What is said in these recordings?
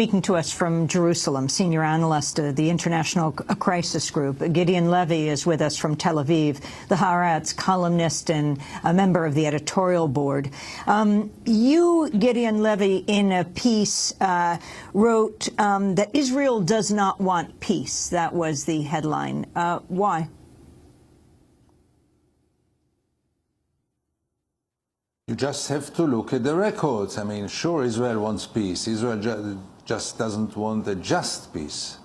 speaking to us from Jerusalem, senior analyst of the International Crisis Group. Gideon Levy is with us from Tel Aviv, the Haaretz columnist and a member of the editorial board. You, Gideon Levy, in a piece wrote that Israel does not want peace. That was the headline. Why? You just have to look at the records. I mean, sure, Israel wants peace. Israel just doesn't want a just peace.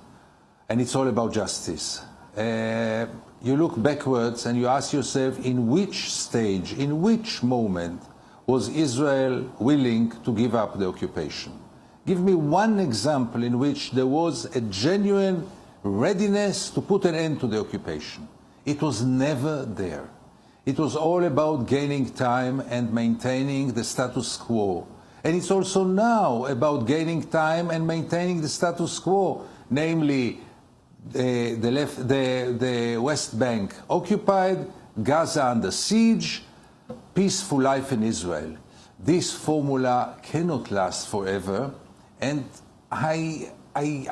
And it's all about justice. You look backwards and you ask yourself, in which stage, in which moment was Israel willing to give up the occupation? Give me one example in which there was a genuine readiness to put an end to the occupation. It was never there. It was all about gaining time and maintaining the status quo. And it's also now about gaining time and maintaining the status quo, namely the West Bank occupied, Gaza under siege, peaceful life in Israel. This formula cannot last forever, and I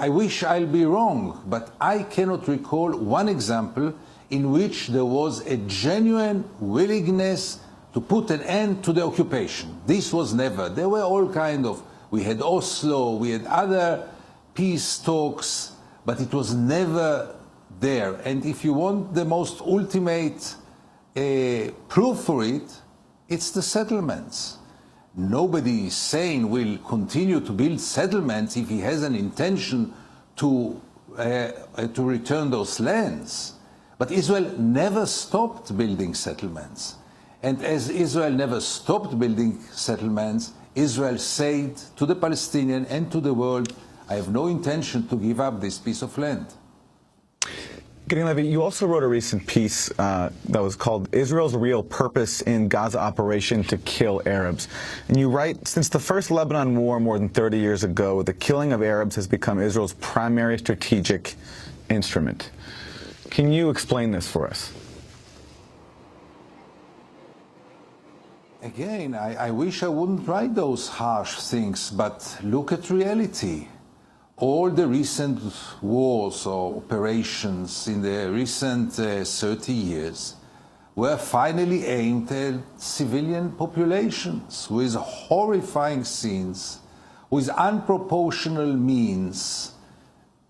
wish I'll be wrong, but I cannot recall one example in which there was a genuine willingness to put an end to the occupation. This was never. There were all kind of, we had Oslo, we had other peace talks, but it was never there. And if you want the most ultimate proof for it, it's the settlements. Nobody is saying we'll continue to build settlements if he has an intention to return those lands. But Israel never stopped building settlements. And as Israel never stopped building settlements, Israel said to the Palestinians and to the world, I have no intention to give up this piece of land. Gideon Levy, you also wrote a recent piece that was called Israel's Real Purpose in Gaza Operation to Kill Arabs. And you write, since the first Lebanon war more than 30 years ago, the killing of Arabs has become Israel's primary strategic instrument. Can you explain this for us? Again, I wish I wouldn't write those harsh things, but look at reality. All the recent wars or operations in the recent 30 years were finally aimed at civilian populations with horrifying scenes, with unproportional means,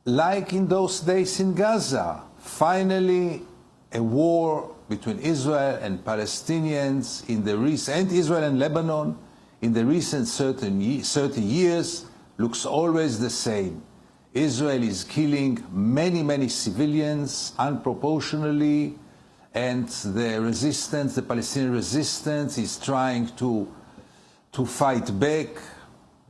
like in those days in Gaza. Finally, a war between Israel and Palestinians in the recent, and Israel and Lebanon in the recent 30 years looks always the same. Israel is killing many, many civilians unproportionally, and the resistance, the Palestinian resistance, is trying to fight back.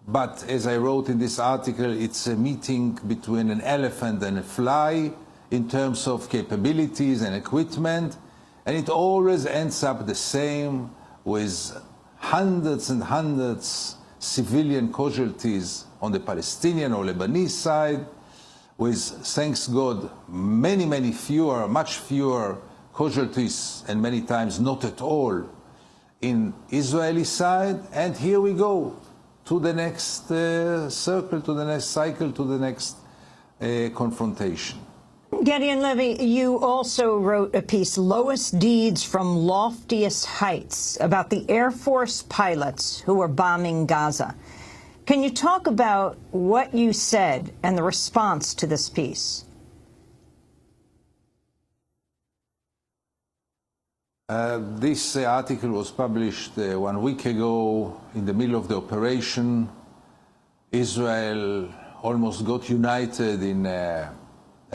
But as I wrote in this article, it's a meeting between an elephant and a fly in terms of capabilities and equipment, and it always ends up the same, with hundreds and hundreds civilian casualties on the Palestinian or Lebanese side, with, thanks God, many, many fewer, much fewer casualties, and many times not at all, in Israeli side. And here we go to the next circle, to the next cycle, to the next confrontation. Gideon Levy, you also wrote a piece, Lowest Deeds from Loftiest Heights, about the Air Force pilots who were bombing Gaza. Can you talk about what you said and the response to this piece? This article was published 1 week ago in the middle of the operation. Israel almost got united in a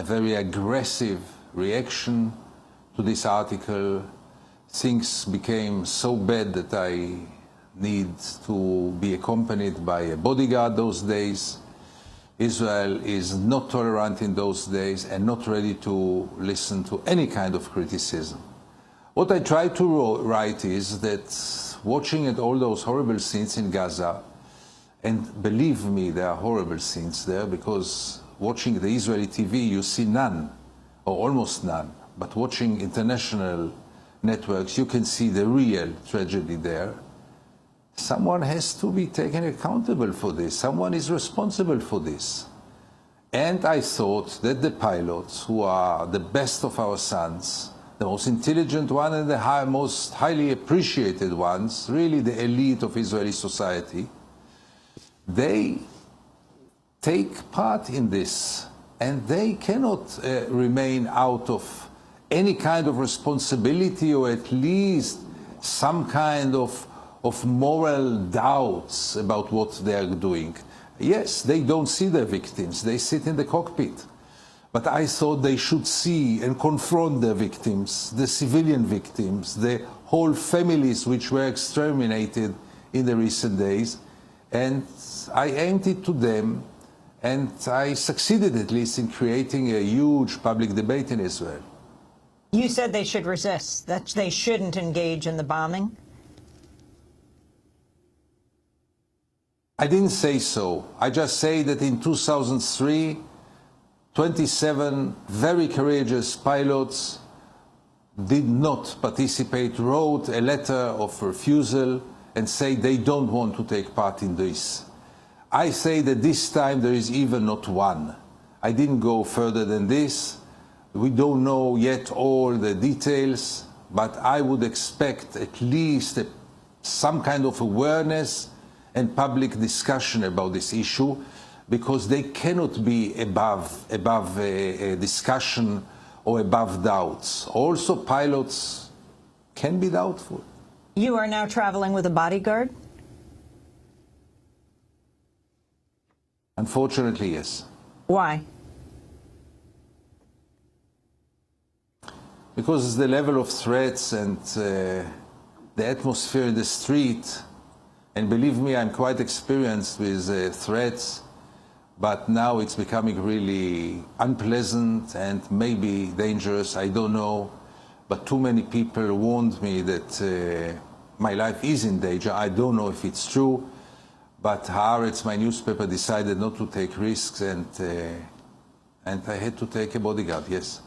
very aggressive reaction to this article. Things became so bad that I need to be accompanied by a bodyguard those days. Israel is not tolerant in those days and not ready to listen to any kind of criticism. What I try to write is that watching at all those horrible scenes in Gaza, and believe me, there are horrible scenes there, because watching the Israeli TV, you see none, or almost none. But watching international networks, you can see the real tragedy there. someone has to be taken accountable for this. Someone is responsible for this. And I thought that the pilots, who are the best of our sons, the most intelligent one and the most highly appreciated ones, really the elite of Israeli society, they take part in this, and they cannot remain out of any kind of responsibility, or at least some kind of moral doubts about what they are doing. Yes, they don't see their victims, they sit in the cockpit. But I thought they should see and confront their victims, the civilian victims, the whole families which were exterminated in the recent days. And I aimed it to them, and I succeeded at least in creating a huge public debate in Israel. You said they should resist, that they shouldn't engage in the bombing? I didn't say so. I just say that in 2003, 27 very courageous pilots did not participate, wrote a letter of refusal and say they don't want to take part in this. I say that this time there is even not one. I didn't go further than this. We don't know yet all the details, but I would expect at least some kind of awareness and public discussion about this issue, because they cannot be above a discussion or above doubts. Also, pilots can be doubtful. You are now traveling with a bodyguard? Unfortunately, yes. Why? Because the level of threats and the atmosphere in the street, and believe me, I'm quite experienced with threats, but now it's becoming really unpleasant and maybe dangerous, I don't know. But too many people warned me that my life is in danger. I don't know if it's true, but Haaretz, my newspaper, decided not to take risks, and I had to take a bodyguard, yes.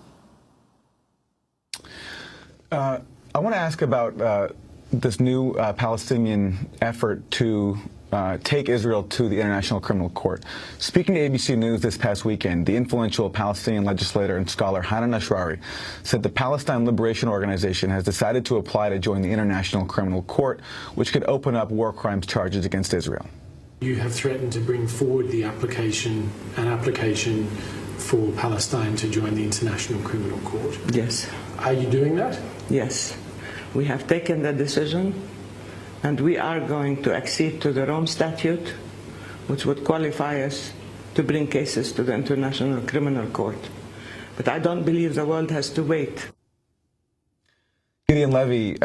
I want to ask about this new Palestinian effort to take Israel to the International Criminal Court. Speaking to ABC News this past weekend, the influential Palestinian legislator and scholar Hanan Ashrawi said the Palestine Liberation Organization has decided to apply to join the International Criminal Court, which could open up war crimes charges against Israel. You have threatened to bring forward the application for Palestine to join the International Criminal Court. Yes. Are you doing that? Yes. We have taken the decision, and we are going to accede to the Rome Statute, which would qualify us to bring cases to the International Criminal Court. But I don't believe the world has to wait. Gideon Levy,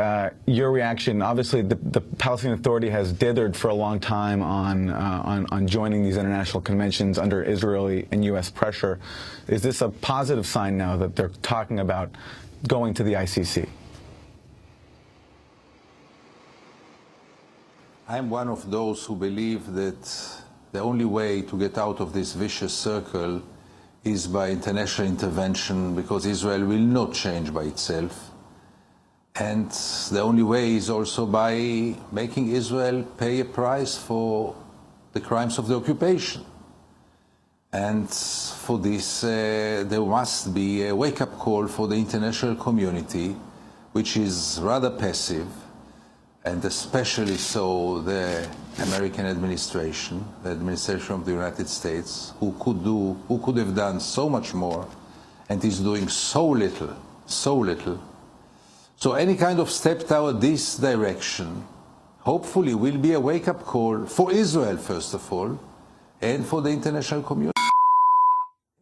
your reaction, obviously the Palestinian Authority has dithered for a long time on joining these international conventions under Israeli and U.S. pressure. Is this a positive sign now that they're talking about going to the ICC? I'm one of those who believe that the only way to get out of this vicious circle is by international intervention, because Israel will not change by itself. And the only way is also by making Israel pay a price for the crimes of the occupation. And for this, there must be a wake-up call for the international community, which is rather passive, and especially so the American administration, the administration of the United States, who could have done so much more, and is doing so little, so little. So any kind of step toward this direction, hopefully, will be a wake-up call for Israel, first of all, and for the international community.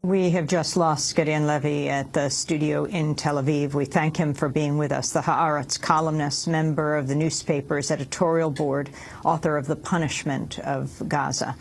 We have just lost Gideon Levy at the studio in Tel Aviv. We thank him for being with us, the Haaretz columnist, member of the newspaper's editorial board, author of The Punishment of Gaza.